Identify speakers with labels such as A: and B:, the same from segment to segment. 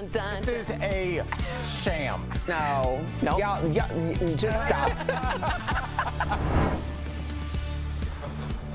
A: This is a sham.
B: No.
A: Nope.
B: Y'all, just stop.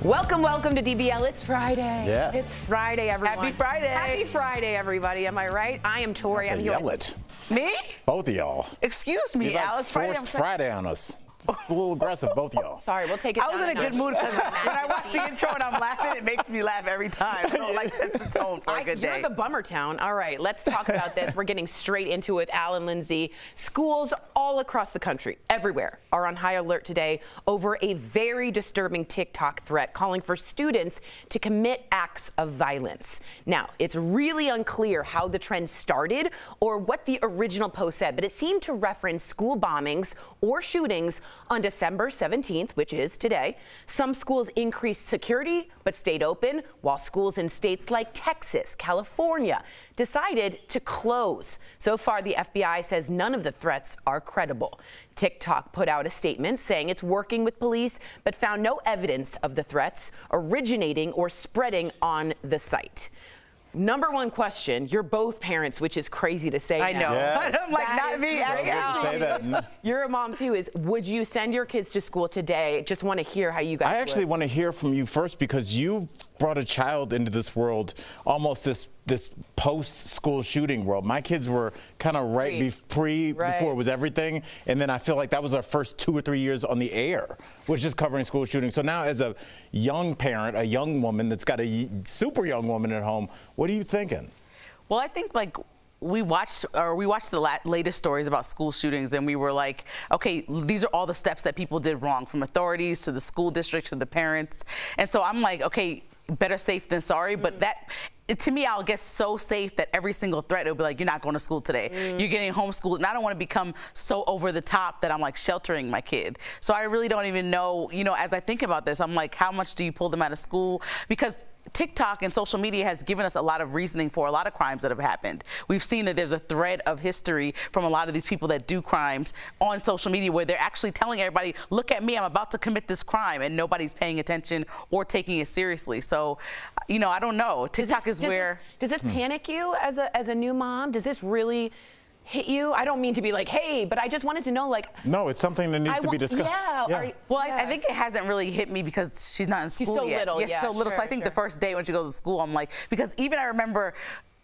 C: Welcome to DBL. It's Friday.
A: Yes.
C: It's Friday, everyone.
B: Happy Friday.
C: Happy Friday, everybody. Am I right? I am Tori. I'm here.
A: Yell it.
B: Me?
A: Both of y'all.
B: Excuse me,
A: You like
B: Alice.
A: forced Friday on us. It's a little aggressive, both of y'all.
C: Sorry, we'll take it
B: I was
C: down
B: in a good
C: notch.
B: mood because when I watch the intro and I'm laughing, it makes me laugh every time. So like that's the tone for a good day.
C: You're the bummer town. All right, let's talk about this. We're getting straight into it with Al and Lindsay. Schools all across the country, everywhere, are on high alert today over a very disturbing TikTok threat calling for students to commit acts of violence. Now, it's really unclear how the trend started or what the original post said, but it seemed to reference school bombings or shootings on December 17th, which is today. Some schools increased security but stayed open, while schools in states like Texas, California decided to close. So far, the FBI says none of the threats are credible. TikTok put out a statement saying it's working with police, but found no evidence of the threats originating or spreading on the site. Number one question, you're both parents, which is crazy to say.
B: I know.
A: Yes.
B: I'm like,
C: That
B: not
C: is
B: me. Ask
C: crazy.
B: Al.
A: Say that.
C: You're a mom too. Would you send your kids to school today? Just want to hear how you guys
A: I actually
C: would.
A: want to hear from you first because you brought a child into this world, almost this post-school shooting world. My kids were kind of before it was everything, and then I feel like that was our first 2 or 3 years on the air, was just covering school shootings. So now as a young parent, a young woman that's got a super young woman at home, what are you thinking?
B: Well, I think like we watched the latest stories about school shootings, and we were like, okay, these are all the steps that people did wrong, from authorities to the school district to the parents. And so I'm like, okay, better safe than sorry. But that, to me, I'll get so safe that every single threat, it'll be like, you're not going to school today. You're getting homeschooled. And I don't want to become so over the top that I'm like sheltering my kid. So I really don't even know, as I think about this, I'm like, how much do you pull them out of school? Because TikTok and social media has given us a lot of reasoning for a lot of crimes that have happened. We've seen that there's a thread of history from a lot of these people that do crimes on social media where they're actually telling everybody, look at me, I'm about to commit this crime, and nobody's paying attention or taking it seriously. So, I don't know. TikTok is where...
C: Does this panic you as a new mom? Does this really hit you? I don't mean to be like, hey, but I just wanted to know, like...
A: No, it's something that needs to be discussed.
C: Yeah.
B: I think it hasn't really hit me because she's not in school
C: so
B: yet.
C: little,
B: She's so little. So I think the first day when she goes to school, I'm like, because even I remember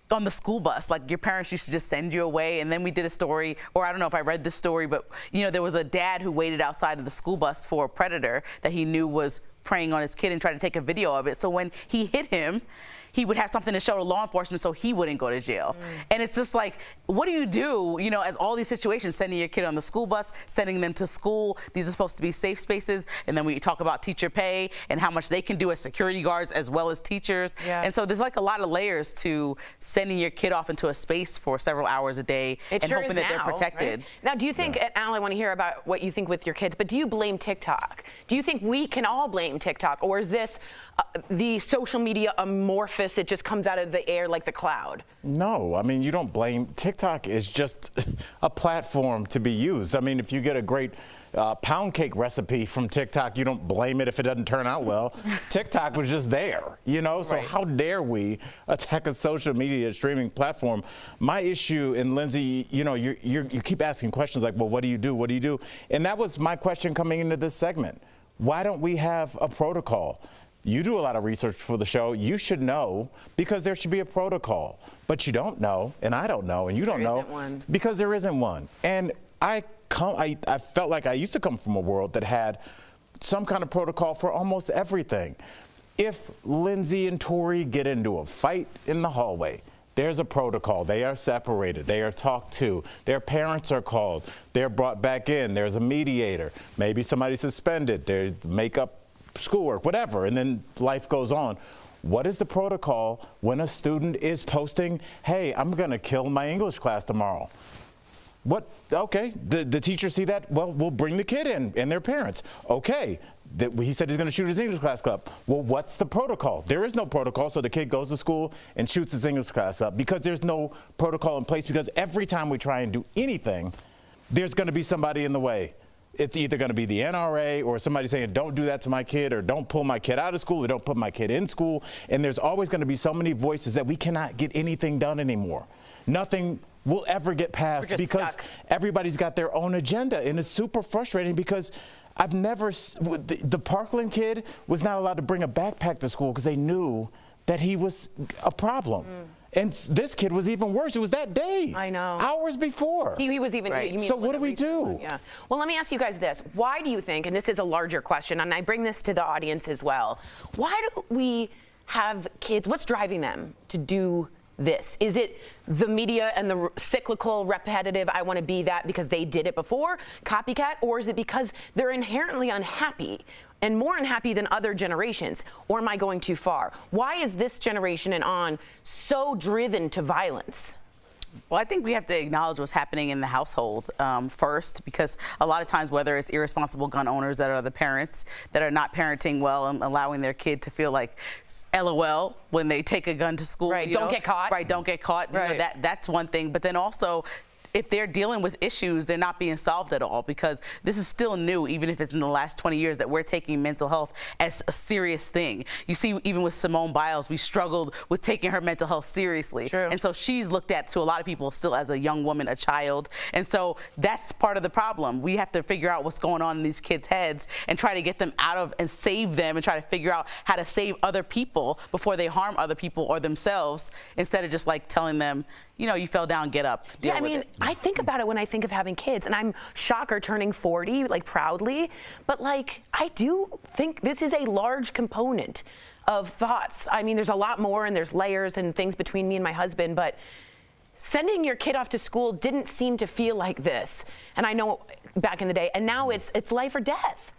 B: on the school bus, like your parents used to just send you away. And then we did a story, or I don't know if I read this story, but there was a dad who waited outside of the school bus for a predator that he knew was preying on his kid and tried to take a video of it. So when he hit him, he would have something to show to law enforcement so he wouldn't go to jail. And it's just like, what do you do, as all these situations, sending your kid on the school bus, sending them to school, these are supposed to be safe spaces, and then we talk about teacher pay and how much they can do as security guards as well as teachers. And so there's like a lot of layers to sending your kid off into a space for several hours a day and hoping that they're protected.
C: Right? Now, do you think, Al, I want to hear about what you think with your kids, but do you blame TikTok? Do you think we can all blame TikTok, or is this the social media amorphous? It just comes out of the air like the cloud.
A: No, I mean, you don't blame. TikTok is just a platform to be used. I mean, if you get a great pound cake recipe from TikTok, you don't blame it if it doesn't turn out well. TikTok was just there, So how dare we attack a social media streaming platform? My issue, and Lindsay, you keep asking questions like, well, what do you do? What do you do? And that was my question coming into this segment. Why don't we have a protocol? You do a lot of research for the show. You should know, because there should be a protocol. But you don't know, and I don't know, and you don't know.
C: There isn't one.
A: Because there isn't one. And I felt like I used to come from a world that had some kind of protocol for almost everything. If Lindsay and Tori get into a fight in the hallway, there's a protocol. They are separated. They are talked to. Their parents are called. They're brought back in. There's a mediator. Maybe somebody's suspended. They make up schoolwork, whatever, and then life goes on. What is the protocol when a student is posting, hey, I'm going to kill my English class tomorrow? What? Okay, the teachers see that, well, we'll bring the kid in and their parents. Okay, he said he's going to shoot his English class up. Well, what's the protocol? There is no protocol, so the kid goes to school and shoots his English class up because there's no protocol in place, because every time we try and do anything, there's going to be somebody in the way. It's either going to be the NRA or somebody saying, don't do that to my kid, or don't pull my kid out of school, or don't put my kid in school. And there's always going to be so many voices that we cannot get anything done anymore. nothing will ever get passed because
C: stuck.
A: everybody's got their own agenda, and it's super frustrating because I've never, the Parkland kid was not allowed to bring a backpack to school because they knew that he was a problem. And this kid was even worse. It was that day.
C: I know.
A: Hours before.
C: He was even.
B: Right.
C: You mean
A: So what do we do?
C: Yeah. Well, let me ask you guys this. Why do you think, and this is a larger question, and I bring this to the audience as well, why do we have kids, what's driving them to do this? Is it the media and the cyclical, repetitive, I want to be that because they did it before, copycat, or is it because they're inherently unhappy and more unhappy than other generations? Or am I going too far? Why is this generation and on so driven to violence?
B: Well, I think we have to acknowledge what's happening in the household first, because a lot of times, whether it's irresponsible gun owners that are the parents that are not parenting well and allowing their kid to feel like LOL when they take a gun to school.
C: Right, don't get caught.
B: Right, don't get caught.
C: Right.
B: You know, that's one thing. But then also, if they're dealing with issues, they're not being solved at all, because this is still new, even if it's in the last 20 years that we're taking mental health as a serious thing. You see, even with Simone Biles, we struggled with taking her mental health seriously.
C: True.
B: And so she's looked at to a lot of people still as a young woman, a child. And so that's part of the problem. We have to figure out what's going on in these kids' heads and try to get them out of and save them and try to figure out how to save other people before they harm other people or themselves, instead of just like telling them, you know, you fell down, get up, deal
C: Yeah, I
B: with
C: mean,
B: it.
C: I think about it when I think of having kids, and I'm shocker turning 40, like proudly, but like, I do think this is a large component of thoughts. I mean, there's a lot more and there's layers and things between me and my husband, but sending your kid off to school didn't seem to feel like this. And I know back in the day, and now it's life or death.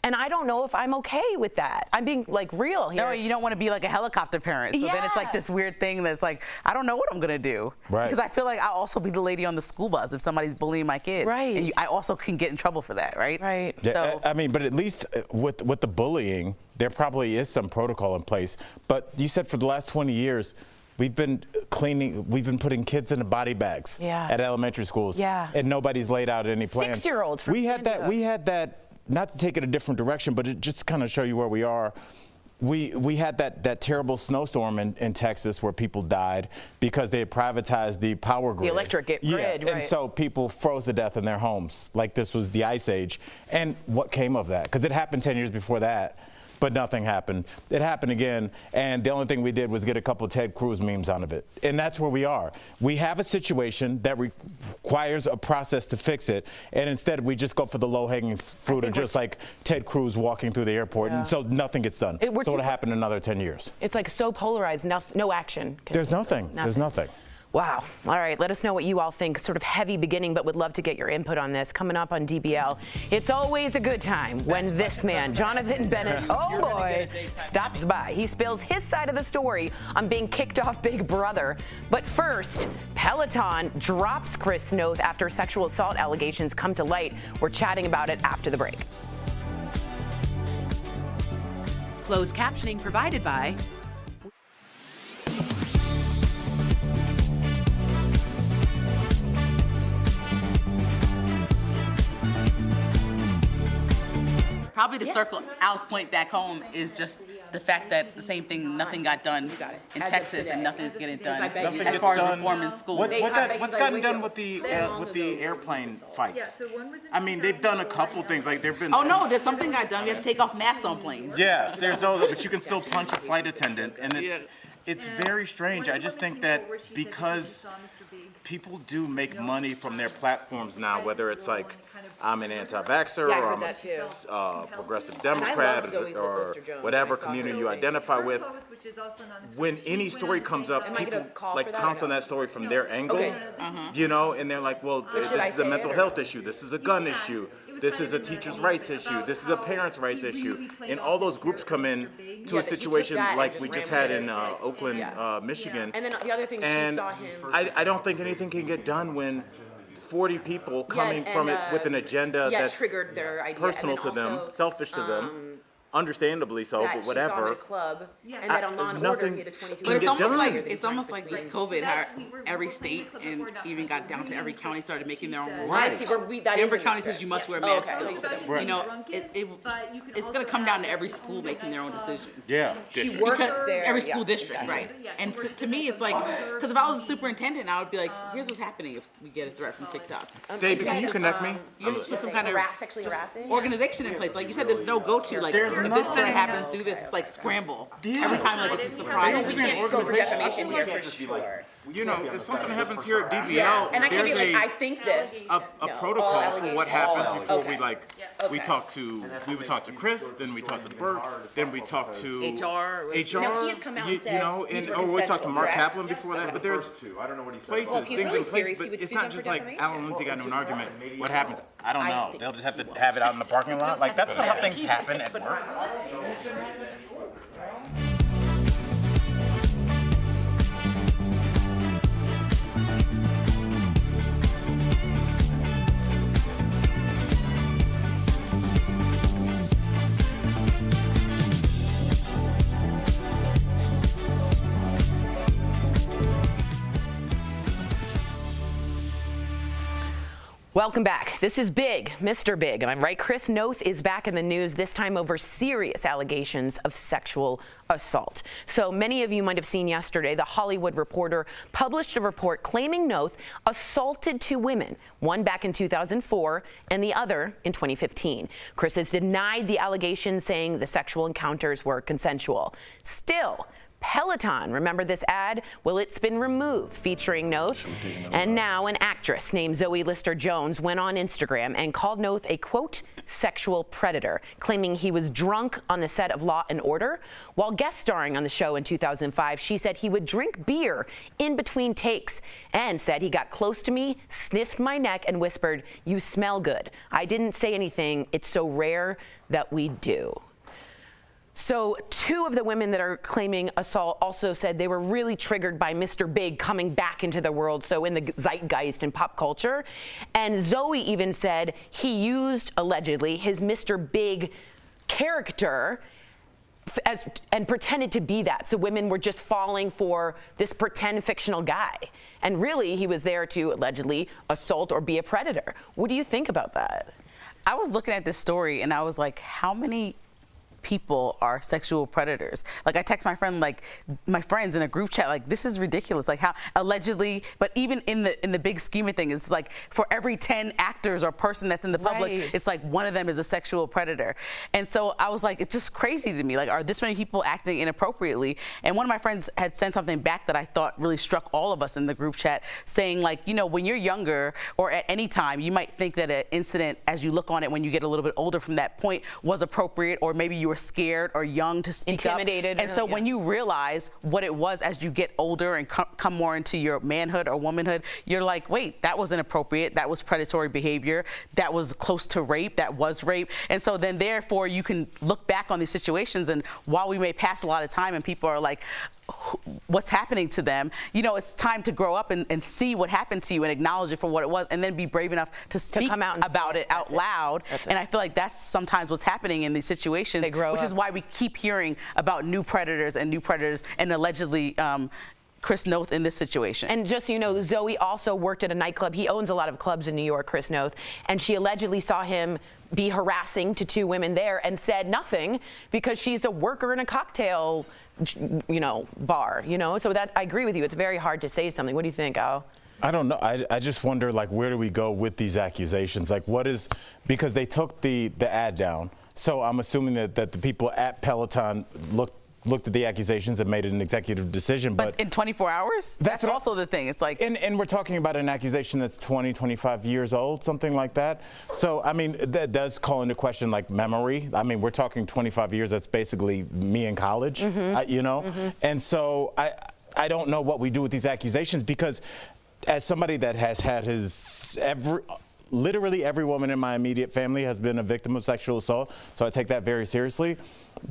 C: And I don't know if I'm okay with that. I'm being like real here.
B: No, you don't want to be like a helicopter parent. So then it's like this weird thing that's like, I don't know what I'm going to do.
A: Right.
B: Because I feel like I'll also be the lady on the school bus if somebody's bullying my kid.
C: Right.
B: And I also can get in trouble for that, right?
C: Right.
A: Yeah,
B: So,
A: I mean, but at least with the bullying, there probably is some protocol in place. But you said for the last 20 years, we've been putting kids into body bags at elementary schools.
C: Yeah.
A: And nobody's laid out any plans.
C: 6-year-olds from
A: We had that, not to take it a different direction, but it just kind of show you where we are. We had that terrible snowstorm in Texas where people died because they had privatized the power grid.
C: The electric grid,
A: yeah.
C: right.
A: And so people froze to death in their homes like this was the Ice Age. And what came of that? Because it happened 10 years before that, but nothing happened. It happened again, and the only thing we did was get a couple of Ted Cruz memes out of it. And that's where we are. We have a situation that requires a process to fix it, and instead we just go for the low-hanging fruit of just like Ted Cruz walking through the airport, and so nothing gets done. So it'll happen in another 10 years.
C: It's like so polarized, no action.
A: There's nothing. There's nothing.
C: Wow. All right. Let us know what you all think. Sort of heavy beginning, but would love to get your input on this. Coming up on DBL, it's always a good time when this man, Jonathan Bennett, oh boy, stops by. He spills his side of the story on being kicked off Big Brother. But first, Peloton drops Chris Noth after sexual assault allegations come to light. We're chatting about it after the break.
D: Closed captioning provided by
B: probably to circle Al's point back home is just the fact that the same thing, nothing got done in Texas and nothing's getting done as far as reform in school.
A: What's gotten done with the airplane fights? I mean, they've done a couple things. Like there've been.
B: Oh no, there's something got done. We have to take off masks on planes.
A: Yes, there's those, but you can still punch a flight attendant, and it's very strange. I just think that because people do make money from their platforms now, whether it's like I'm an anti-vaxxer or I'm a progressive Democrat or whatever community you identify with. When any story comes up, people like pounce on that story from their angle, you know, and they're like, well, this is a mental health issue, this is a gun issue, this is a teacher's rights issue, this is a parent's rights issue, and all those groups come in to a situation like we just had in Oakland, Michigan,
C: And then the other thing,
A: and
C: she saw him.
A: I don't think anything can get done when 40 people coming from it with an agenda that's
C: triggered their idea.
A: personal
C: And then
A: to them,
C: also,
A: selfish to them, understandably so,
C: that
A: but
C: she saw him at a
A: whatever.
C: club, and that on Law and Order
A: nothing
C: he had a 22.
B: But it's
A: get
B: almost
A: done.
B: like with COVID, how every state and even got down to every county started making their own rules.
C: I see where that
B: Denver
C: is in
B: County
C: the
B: says you must
C: script.
B: wear masks still. You know, it's going to come down to every school making their own decision.
A: Yeah.
C: She worked there.
B: Every school
C: yeah,
B: district,
C: exactly.
B: right? And to me, it's like, because if I was a superintendent, I would be like, here's what's happening if we get a threat from TikTok.
A: David, can you connect me?
B: You have to put some kind of
C: Sexually harassing?
B: organization in place. Like you said, there's no go-to. Like,
A: There's
B: if this thing
A: nothing.
B: happens, do this. It's like scramble.
A: Yeah.
B: Every time, like, it's a surprise.
C: We can't go for defamation here for sure.
A: You know, if something happens here at DBL,
C: And I can't
A: there's
C: be like, I think this.
A: a
C: No,
A: protocol
C: all
A: for what
C: allegations.
A: happens before
C: Okay.
A: we would talk to Chris, then we talk to Bert, then we talk to
B: HR.
A: HR.
C: No, he has come out and said
A: you know,
C: these
A: and
C: were
A: we talked to Mark
C: consensual
A: Kaplan before that, but there's places,
C: Well, if he's
A: things
C: really
A: in place,
C: serious, he
A: but
C: would
A: it's
C: sue
A: not
C: them
A: just
C: for
A: like
C: defamation.
A: Alan Lindsay got into an argument. What happens? I don't know.
C: think-
A: They'll just have to have it out in the parking lot. Like that's not how things happen at work.
C: Welcome back. This is Big, Mr. Big. Am I right? Chris Noth is back in the news, this time over serious allegations of sexual assault. So many of you might have seen yesterday, The Hollywood Reporter published a report claiming Noth assaulted two women, one back in 2004 and the other in 2015. Chris has denied the allegations, saying the sexual encounters were consensual. Still, Peloton, remember this ad? Well, it's been removed, featuring Noth. And now an actress named Zoe Lister-Jones went on Instagram and called Noth a, quote, sexual predator, claiming he was drunk on the set of Law and Order. While guest starring on the show in 2005, she said he would drink beer in between takes and said he got close to me, sniffed my neck, and whispered, "You smell good." I didn't say anything. It's so rare that we do. So two of the women that are claiming assault also said they were really triggered by Mr. Big coming back into the world, so in the zeitgeist in pop culture. And Zoe even said he used, allegedly, his Mr. Big character and pretended to be that. So women were just falling for this pretend fictional guy. And really, he was there to allegedly assault or be a predator. What do you think about that?
B: I was looking at this story and I was like, how many people are sexual predators? Like, I text my friends in a group chat, like, this is ridiculous. Like, how allegedly, but even in the big scheme of things, it's like for every 10 actors or person that's in the public,
C: Right.
B: it's like one of them is a sexual predator. And so I was like, it's just crazy to me. Like, are this many people acting inappropriately? And one of my friends had sent something back that I thought really struck all of us in the group chat, saying, like, you know, when you're younger or at any time, you might think that an incident, as you look on it when you get a little bit older from that point, was appropriate, or maybe you were scared or young to speak
C: Intimidated.
B: up. And so
C: Yeah.
B: when you realize what it was as you get older and come more into your manhood or womanhood, you're like, wait, that was inappropriate. That was predatory behavior. That was close to rape. That was rape. And so then therefore you can look back on these situations, and while we may pass a lot of time and people are like, what's happening to them, you know, it's time to grow up and see what happened to you and acknowledge it for what it was, and then be brave enough to speak
C: come out and
B: about
C: say
B: it out loud. And I feel like that's sometimes what's happening in these situations,
C: They grow
B: which
C: up.
B: is why we keep hearing about new predators and allegedly Chris Noth in this situation.
C: And just so you know, Zoe also worked at a nightclub. He owns a lot of clubs in New York, Chris Noth, and she allegedly saw him be harassing to two women there and said nothing because she's a worker in a cocktail, you know, bar, you know? So that, I agree with you. It's very hard to say something. What do you think, Al?
A: I don't know. I just wonder, like, where do we go with these accusations? Like, what is, because they took the ad down. So I'm assuming that the people at Peloton looked at the accusations and made an executive decision.
B: But in 24 hours? That's
A: what
B: also the thing. It's like,
A: and we're talking about an accusation that's 20, 25 years old, something like that. So, I mean, that does call into question, like, memory. I mean, we're talking 25 years. That's basically me in college, you know? And so I don't know what we do with these accusations, because as somebody that has had literally every woman in my immediate family has been a victim of sexual assault, so I take that very seriously.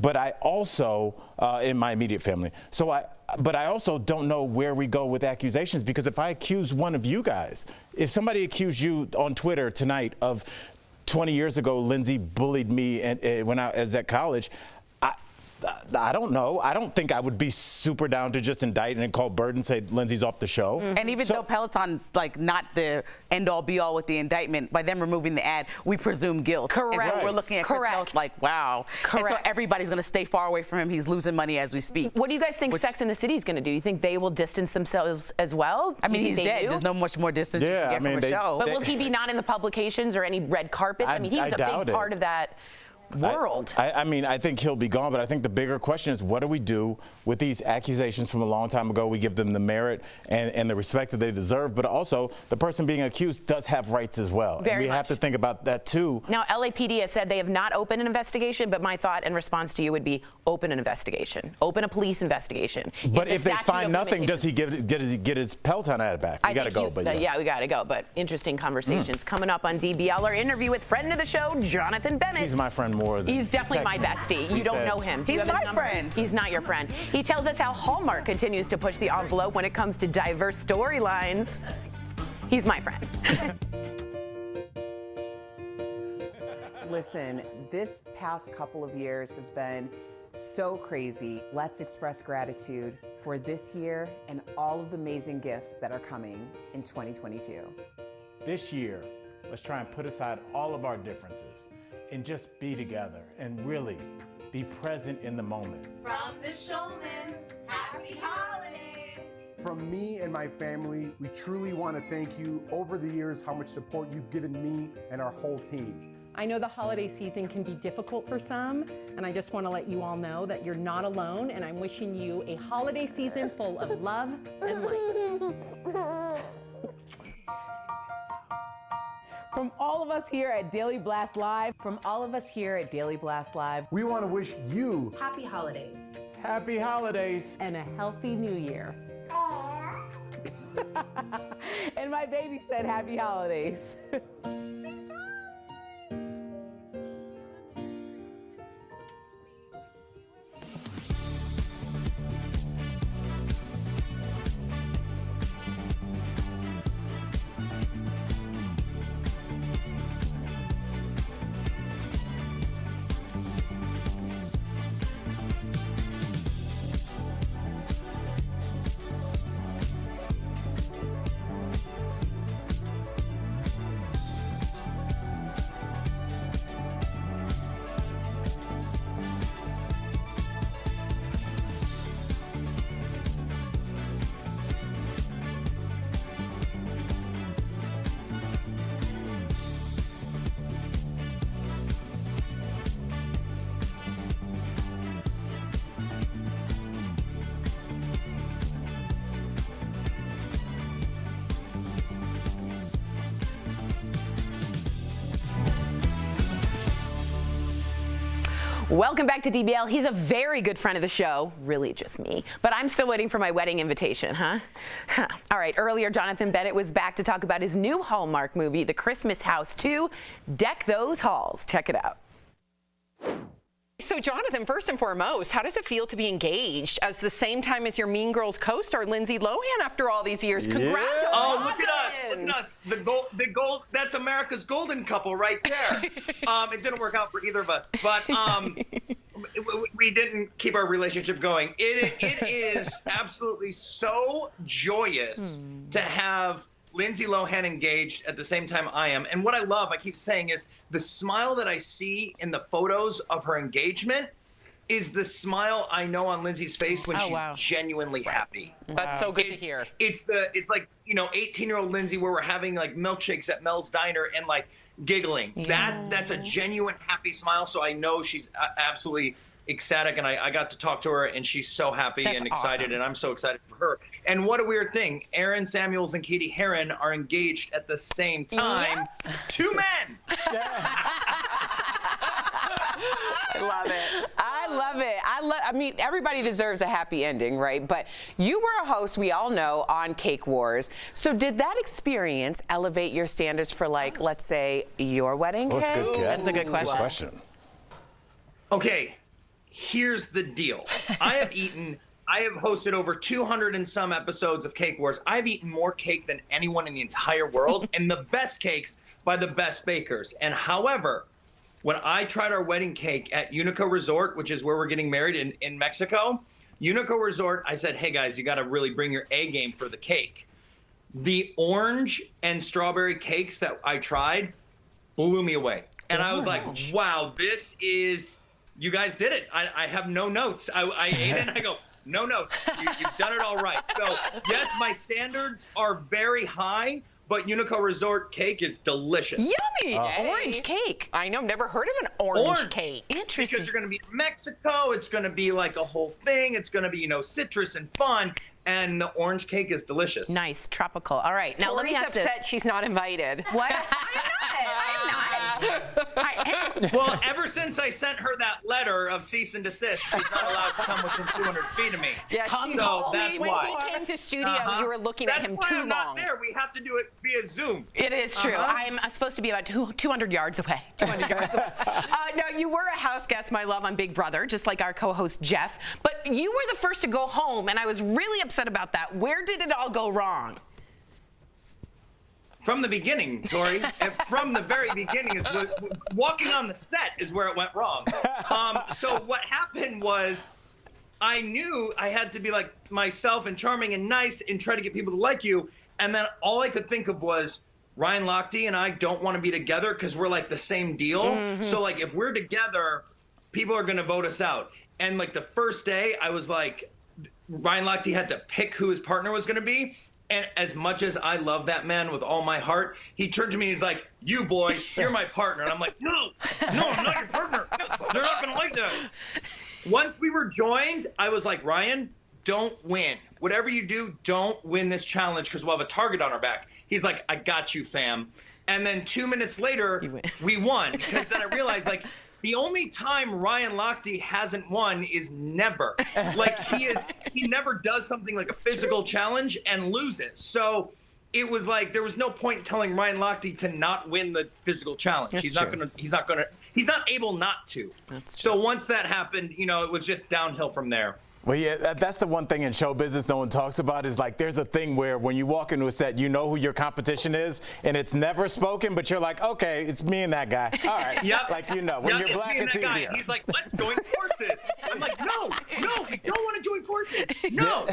A: But I also, in my immediate family, but I also don't know where we go with accusations, because if I accuse one of you guys, if somebody accused you on Twitter tonight of 20 years ago, Lindsay bullied me when I was at college, I don't know. I don't think I would be super down to just indict and then call Bird and say Lindsay's off the show.
B: And even though Peloton, like, not the end-all be-all with the indictment, by them removing the ad, we presume guilt.
C: Correct.
B: And so we're looking at Chris Noth like, wow.
C: Correct.
B: And so everybody's going to stay far away from him. He's losing money as we speak.
C: What do you guys think Sex and the City is going to do? You think they will distance themselves as well?
B: I mean, he's dead.
C: Do?
B: There's no much more distance you can get from a show.
C: But will he be not in the publications or any red carpets? I mean, he's a big part of that world.
A: I mean, I think he'll be gone, but I think the bigger question is, what do we do with these accusations from a long time ago? We give them the merit and the respect that they deserve, but also the person being accused does have rights as well.
C: Very
A: and we
C: much.
A: have to think about that too.
C: Now, LAPD has said they have not opened an investigation, but my thought and response to you would be open an investigation, open a police investigation.
A: But if they find nothing, does he get his Peloton ad back? We got to go.
C: Yeah, we got to go. But interesting conversations coming up on DBL. Our interview with friend of the show, Jonathan Bennett.
A: He's my friend more than
C: He's definitely my bestie. You don't know him. Do you
B: He's
C: have his
B: my
C: number?
B: friend.
C: He's not your friend. He tells us how Hallmark continues to push the envelope when it comes to diverse storylines. He's my friend.
E: Listen, this past couple of years has been so crazy. Let's express gratitude for this year and all of the amazing gifts that are coming in 2022.
A: This year, let's try and put aside all of our differences and just be together and really be present in the moment.
F: From the Showman, happy holidays!
G: From me and my family, we truly want to thank you over the years how much support you've given me and our whole team.
H: I know the holiday season can be difficult for some, and I just want to let you all know that you're not alone, and I'm wishing you a holiday season full of love and light.
I: From all of us here at Daily Blast Live,
G: We want to wish you
H: Happy holidays
A: Happy holidays.
H: and a healthy new year.
I: and my baby said happy holidays.
C: Welcome back to DBL. He's a very good friend of the show, really just me, but I'm still waiting for my wedding invitation, huh? All right, earlier Jonathan Bennett was back to talk about his new Hallmark movie, The Christmas House 2, Deck Those Halls. Check it out.
J: So, Jonathan, first and foremost, how does it feel to be engaged at the same time as your Mean Girls co-star Lindsay Lohan after all these years? Congratulations!
K: Oh, look at us! Look at us! The gold. That's America's golden couple right there. It didn't work out for either of us, but we didn't keep our relationship going. It is absolutely so joyous to have Lindsay Lohan engaged at the same time I am. And what I love, I keep saying, is the smile that I see in the photos of her engagement is the smile I know on Lindsay's face when she's genuinely happy.
J: That's so good to hear.
K: It's like, 18-year-old Lindsay where we're having like milkshakes at Mel's Diner and like giggling. That's a genuine happy smile. So I know she's absolutely ecstatic, and I got to talk to her, and she's so happy and excited, and I'm so excited for her. And what a weird thing, Aaron Samuels and Katie Heron are engaged at the same time. Yeah. Two men.
I: I love it. I love it. I mean, everybody deserves a happy ending, right? But you were a host, we all know, on Cake Wars. So did that experience elevate your standards for, like, let's say, your wedding cake?
C: That's a good question.
K: Okay, here's the deal. I have hosted over 200 and some episodes of Cake Wars. I've eaten more cake than anyone in the entire world, and the best cakes by the best bakers. And however, when I tried our wedding cake at Unico Resort, which is where we're getting married in Mexico, Unico Resort, I said, hey guys, you got to really bring your A game for the cake. The orange and strawberry cakes that I tried blew me away. And I was like, wow, you guys did it. I have no notes. I ate it and I go, no notes. You've done it all right. So yes, my standards are very high, but Unico Resort cake is delicious.
C: Yummy! Orange cake.
J: I know, never heard of an orange cake.
C: Interesting.
K: Because you're going to be in Mexico. It's going to be like a whole thing. It's going to be, citrus and fun. And the orange cake is delicious.
C: Nice, tropical. All right, now let me ask
J: upset
C: this.
J: she's not invited.
C: What? I'm not.
K: Well, ever since I sent her that letter of cease and desist, she's not allowed to come within 200 feet of me.
J: Yeah,
K: so that's
J: when
K: why.
J: he came to studio, you were looking at him
K: That's why
J: too
K: I'm
J: long.
K: not there. We have to do it via Zoom.
C: It is true. I'm supposed to be about 200 yards away. 200 yards away. No, you were a house guest, my love, on Big Brother, just like our co-host Jeff. But you were the first to go home, and I was really upset about that. Where did it all go wrong?
K: From the beginning, Tori. And from the very beginning, walking on the set is where it went wrong. So what happened was, I knew I had to be like myself and charming and nice and try to get people to like you. And then all I could think of was, Ryan Lochte and I don't want to be together because we're like the same deal. Mm-hmm. So like if we're together, people are going to vote us out. And like the first day, I was like, Ryan Lochte had to pick who his partner was going to be. And as much as I love that man with all my heart, he turned to me and he's like, you boy, you're my partner. And I'm like, no, I'm not your partner. They're not going to like that. Once we were joined, I was like, Ryan, don't win. Whatever you do, don't win this challenge because we'll have a target on our back. He's like, I got you, fam. And then 2 minutes later, we won because then I realized like, the only time Ryan Lochte hasn't won is never. Like he never does something like a physical challenge and loses. So it was like there was no point in telling Ryan Lochte to not win the physical challenge. He's not able not to. So once that happened, it was just downhill from there.
A: Well, yeah, that's the one thing in show business no one talks about is like there's a thing where when you walk into a set, you know who your competition is, and it's never spoken, but you're like, okay, it's me and that guy. All right.
K: Yep.
A: Like, when you're black, it's easier.
K: He's like, let's join forces. I'm like, no, we don't want to join forces. No.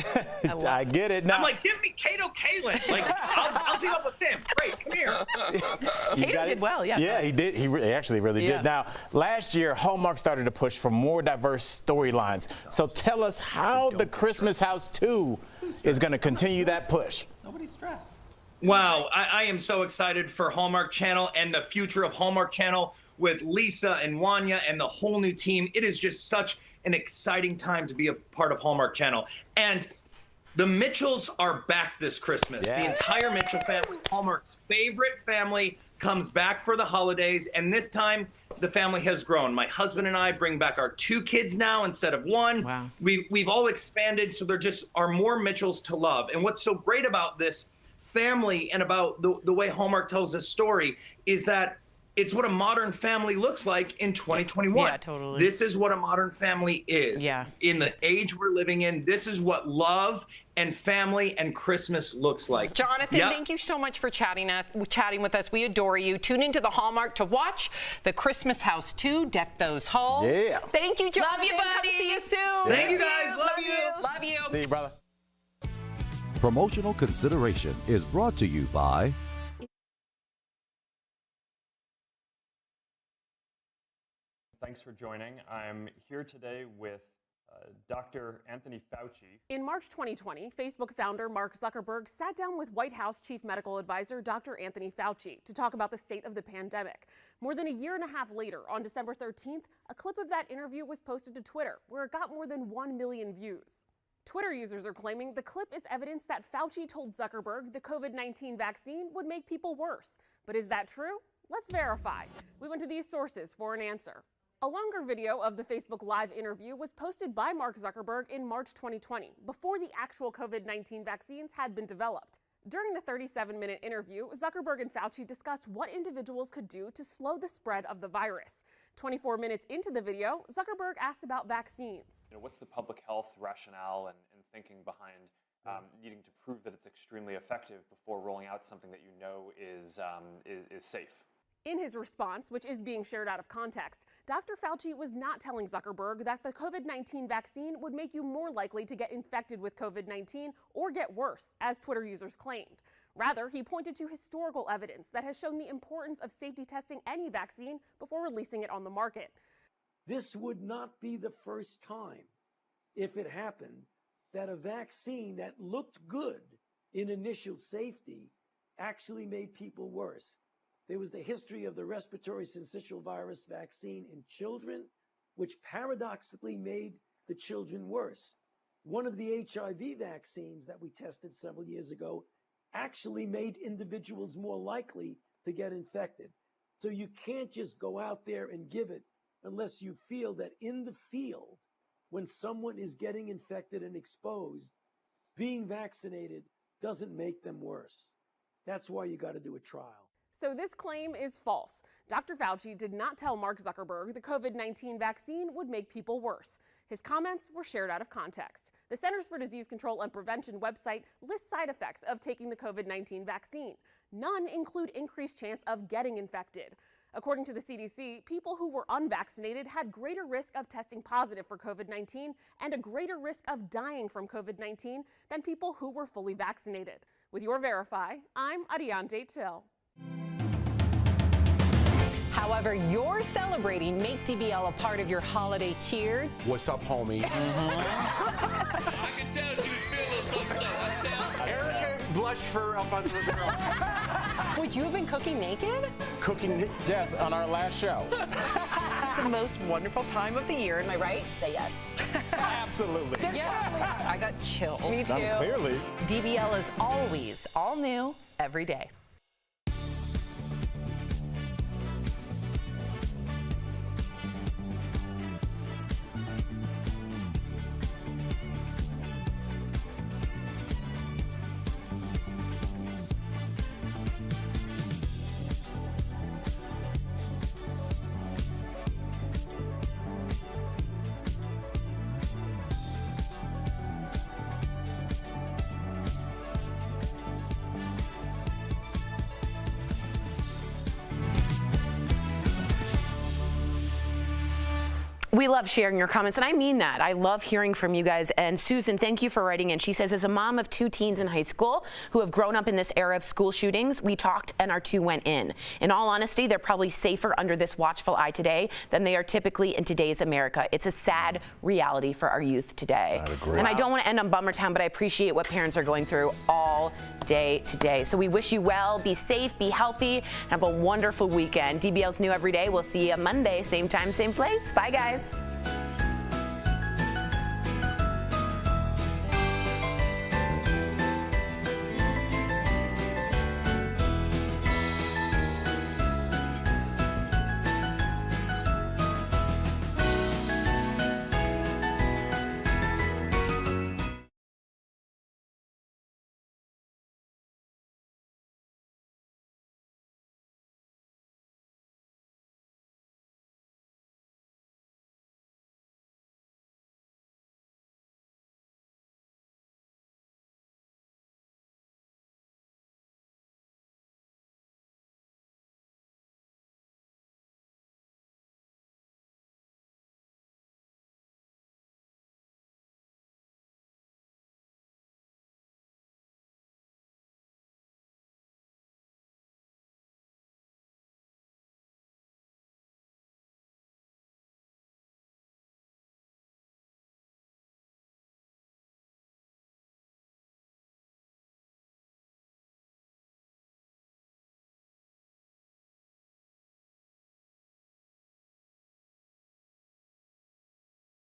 A: I get it. Now,
K: I'm like, give me Kato Kalin. Like, I'll team up with him. Great, come here.
C: Kato did well, yeah.
A: Yeah, he did. He actually really did. Now, last year, Hallmark started to push for more diverse storylines. So tell us how the Christmas House 2 is going to continue that push.
K: Nobody's stressed. Wow, I am so excited for Hallmark Channel and the future of Hallmark Channel with Lisa and Wanya and the whole new team. It is just such an exciting time to be a part of Hallmark Channel. And the Mitchells are back this Christmas. The entire Mitchell family, Hallmark's favorite family, comes back for the holidays. And this time, the family has grown. My husband and I bring back our 2 kids now instead of 1.
C: Wow.
K: We've all expanded, so there just are more Mitchells to love. And what's so great about this family and about the way Hallmark tells this story is that it's what a modern family looks like in 2021.
C: Yeah, totally.
K: This is what a modern family is.
C: Yeah.
K: In the age we're living in, this is what love and family and Christmas looks like.
J: Jonathan, thank you so much for chatting with us. We adore you. Tune into the Hallmark to watch The Christmas House 2, Deck Those Halls.
A: Yeah.
J: Thank you, Jonathan.
C: Love you, buddy.
J: Come see you soon.
K: Thank you, guys. Love you.
J: Love you.
A: See you, brother.
L: Promotional consideration is brought to you by
M: Thanks for joining. I'm here today with Dr. Anthony Fauci.
H: In March 2020, Facebook founder Mark Zuckerberg sat down with White House Chief Medical Advisor Dr. Anthony Fauci to talk about the state of the pandemic. More than a year and a half later, on December 13th, a clip of that interview was posted to Twitter, where it got more than 1 million views. Twitter users are claiming the clip is evidence that Fauci told Zuckerberg the COVID-19 vaccine would make people worse. But is that true? Let's verify. We went to these sources for an answer. A longer video of the Facebook Live interview was posted by Mark Zuckerberg in March 2020, before the actual COVID-19 vaccines had been developed. During the 37-minute interview, Zuckerberg and Fauci discussed what individuals could do to slow the spread of the virus. 24 minutes into the video, Zuckerberg asked about vaccines.
M: What's the public health rationale and thinking behind needing to prove that it's extremely effective before rolling out something that you know is safe?
H: In his response, which is being shared out of context, Dr. Fauci was not telling Zuckerberg that the COVID-19 vaccine would make you more likely to get infected with COVID-19 or get worse, as Twitter users claimed. Rather, he pointed to historical evidence that has shown the importance of safety testing any vaccine before releasing it on the market.
N: This would not be the first time, if it happened, that a vaccine that looked good in initial safety actually made people worse. There was the history of the respiratory syncytial virus vaccine in children, which paradoxically made the children worse. One of the HIV vaccines that we tested several years ago actually made individuals more likely to get infected. So you can't just go out there and give it unless you feel that in the field, when someone is getting infected and exposed, being vaccinated doesn't make them worse. That's why you got to do a trial.
H: So this claim is false. Dr. Fauci did not tell Mark Zuckerberg the COVID-19 vaccine would make people worse. His comments were shared out of context. The Centers for Disease Control and Prevention website lists side effects of taking the COVID-19 vaccine. None include increased chance of getting infected. According to the CDC, people who were unvaccinated had greater risk of testing positive for COVID-19 and a greater risk of dying from COVID-19 than people who were fully vaccinated. With your Verify, I'm Adiante Till.
J: However you're celebrating, make DBL a part of your holiday cheer.
G: What's up, homie?
O: I can tell she was feeling a little something, I tell.
G: Erica blushed for Alfonso Ribeiro.
J: Would you have been cooking naked?
G: Cooking,
A: Yes, on our last show.
J: It's the most wonderful time of the year. Am I right? Say yes.
A: Absolutely.
J: Yeah. I got chills. Me too.
A: Clearly.
J: DBL is always all new every day.
C: We love sharing your comments, and I mean that. I love hearing from you guys. And Susan, thank you for writing in. She says, as a mom of 2 teens in high school who have grown up in this era of school shootings, we talked and our 2 went in. In all honesty, they're probably safer under this watchful eye today than they are typically in today's America. It's a sad reality for our youth today.
A: I'd agree.
C: And I don't want to end on Bummer Town, but I appreciate what parents are going through all day today. So we wish you well, be safe, be healthy, and have a wonderful weekend. DBL's new every day. We'll see you Monday, same time, same place. Bye, guys.